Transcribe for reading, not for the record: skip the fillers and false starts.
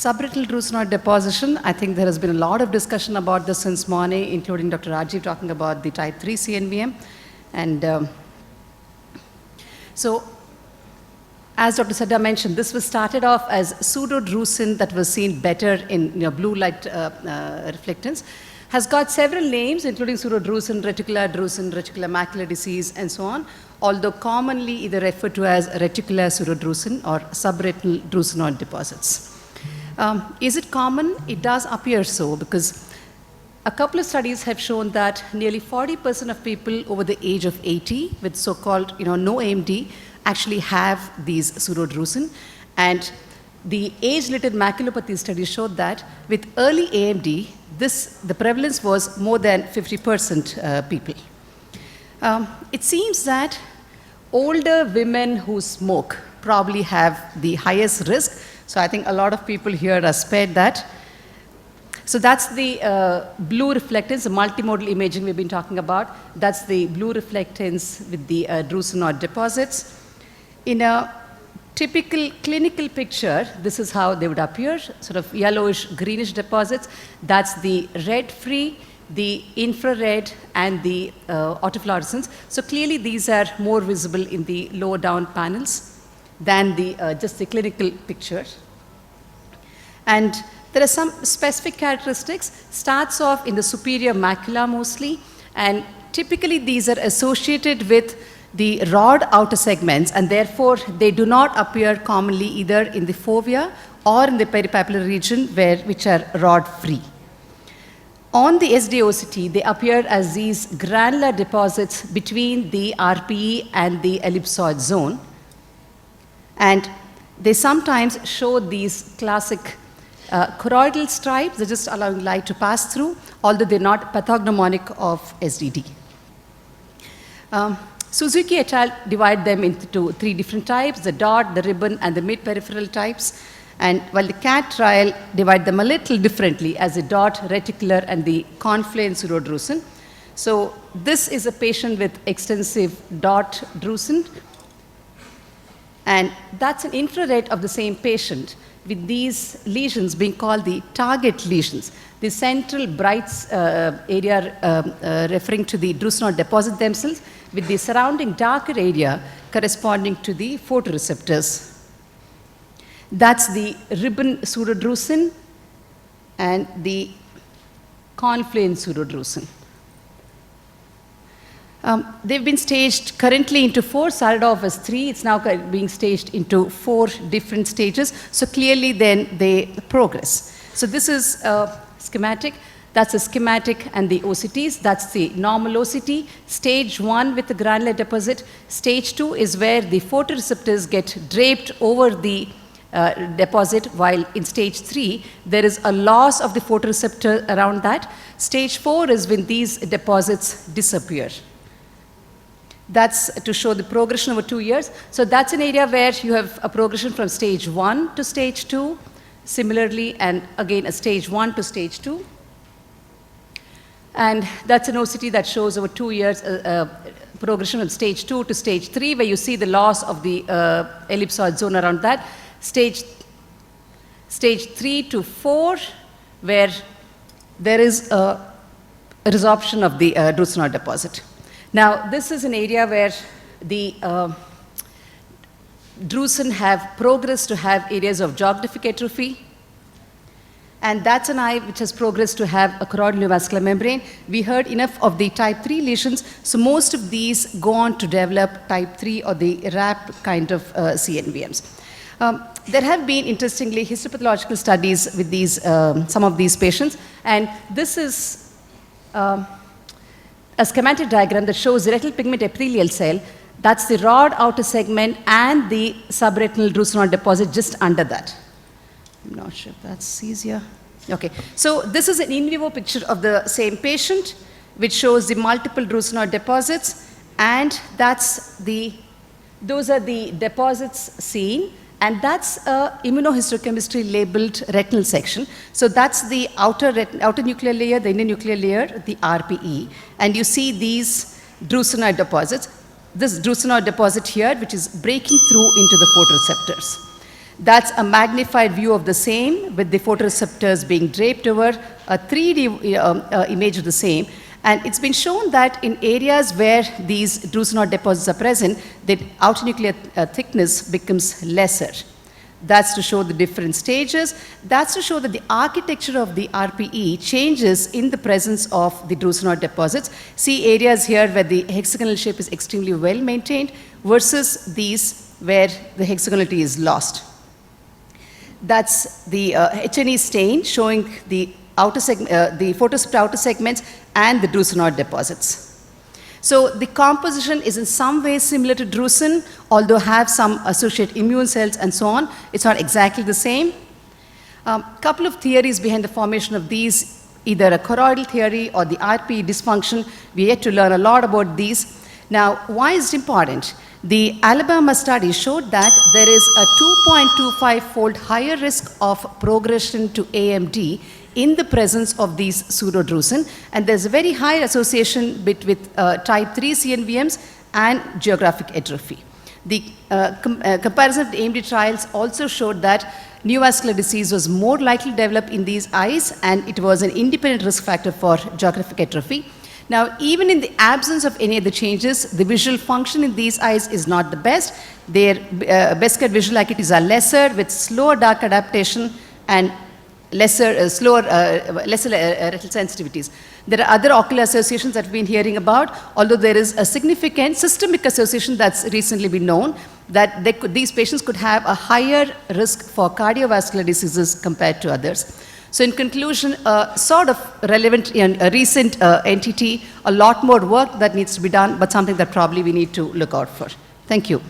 Subretinal drusenoid deposition, I think there has been a lot of discussion about this since morning, including Dr. Rajiv talking about the type 3 CNVM. And so, as Dr. Sadda mentioned, this was started off as pseudodrusen that was seen better in blue light reflectance, has got several names, including pseudodrusen, reticular drusen, reticular macular disease, and so on, although commonly either referred to as reticular pseudodrusen or subretinal drusenoid deposits. Is it common? It does appear so, because a couple of studies have shown that nearly 40% of people over the age of 80 with so-called no AMD actually have these pseudodrusen. And the age-related maculopathy study showed that with early AMD, the prevalence was more than 50% people. It seems that older women who smoke probably have the highest risk. So I think a lot of people here are spared that. So that's the blue reflectance, the multimodal imaging we've been talking about. That's the blue reflectance with the drusenoid deposits. In a typical clinical picture, this is how they would appear, sort of yellowish, greenish deposits. That's the red-free, the infrared, and the autofluorescence. So clearly these are more visible in the lower down panels than just the clinical picture. And there are some specific characteristics. Starts off in the superior macula mostly, and typically these are associated with the rod outer segments, and therefore they do not appear commonly either in the fovea or in the peripapillary region, which are rod-free. On the SD-OCT, they appear as these granular deposits between the RPE and the ellipsoid zone. And they sometimes show these classic choroidal stripes. They're just allowing light to pass through, although they're not pathognomonic of SDD. Suzuki et al. Divide them into 3 different types: the dot, the ribbon, and the mid-peripheral types. And while the CAT trial divide them a little differently as the dot, reticular, and the confluent pseudodrusen. So this is a patient with extensive dot drusen, and that's an infrared of the same patient, with these lesions being called the target lesions. The central bright area referring to the drusenoid deposit themselves, with the surrounding darker area corresponding to the photoreceptors. That's the ribbon pseudodrusen and the confluent pseudodrusen. They've been staged currently into 4, started off as 3. It's now being staged into 4 different stages. So clearly then they progress. So this is a schematic. That's a schematic and the OCTs. That's the normal OCT. Stage 1 with the granular deposit. Stage 2 is where the photoreceptors get draped over the deposit, while in stage 3, there is a loss of the photoreceptor around that. Stage 4 is when these deposits disappear. That's to show the progression over 2 years. So that's an area where you have a progression from stage 1 to stage 2, similarly, and again a stage 1 to stage 2. And that's an OCT that shows over 2 years progression from stage 2 to stage 3, where you see the loss of the ellipsoid zone around that. Stage 3 to 4, where there is a resorption of the drusenoid deposit. Now, this is an area where the drusen have progressed to have areas of geographic atrophy, and that's an eye which has progressed to have a choroidal neovascular membrane. We heard enough of the type 3 lesions, so most of these go on to develop type 3 or the RAP kind of CNVMs. There have been, interestingly, histopathological studies with these, some of these patients, and this is a schematic diagram that shows the retinal pigment epithelial cell. That's the rod outer segment and the subretinal drusenoid deposit just under that. I'm not sure if that's easier. Okay, so this is an in vivo picture of the same patient, which shows the multiple drusenoid deposits, and those are the deposits seen. And that's a immunohistochemistry labeled retinal section. So that's the outer nuclear layer, the inner nuclear layer, the RPE. And you see these drusenoid deposits. This drusenoid deposit here, which is breaking through into the photoreceptors. That's a magnified view of the same, with the photoreceptors being draped over a 3D image of the same. And it's been shown that in areas where these drusen deposits are present, the outer nuclear thickness becomes lesser. That's to show the different stages. That's to show that the architecture of the RPE changes in the presence of the drusen deposits. See areas here where the hexagonal shape is extremely well maintained versus these where the hexagonality is lost. That's the H&E stain showing the the photoreceptor outer segments and the drusenoid deposits. So the composition is in some ways similar to drusen, although have some associated immune cells and so on. It's not exactly the same. Couple of theories behind the formation of these, either a choroidal theory or the RPE dysfunction. We yet to learn a lot about these. Now, why is it important? The Alabama study showed that there is a 2.25-fold higher risk of progression to AMD in the presence of these pseudodrusen, and there's a very high association with type 3 CNVMs and geographic atrophy. The comparison of the AMD trials also showed that neovascular disease was more likely to develop in these eyes, and it was an independent risk factor for geographic atrophy. Now, even in the absence of any of the changes, the visual function in these eyes is not the best. Their Besked visual acuities are lesser, with slower dark adaptation and lesser retinal sensitivities. There are other ocular associations that we've been hearing about, although there is a significant systemic association that's recently been known that these patients could have a higher risk for cardiovascular diseases compared to others. So in conclusion, a sort of relevant and a recent entity, a lot more work that needs to be done, but something that probably we need to look out for. Thank you.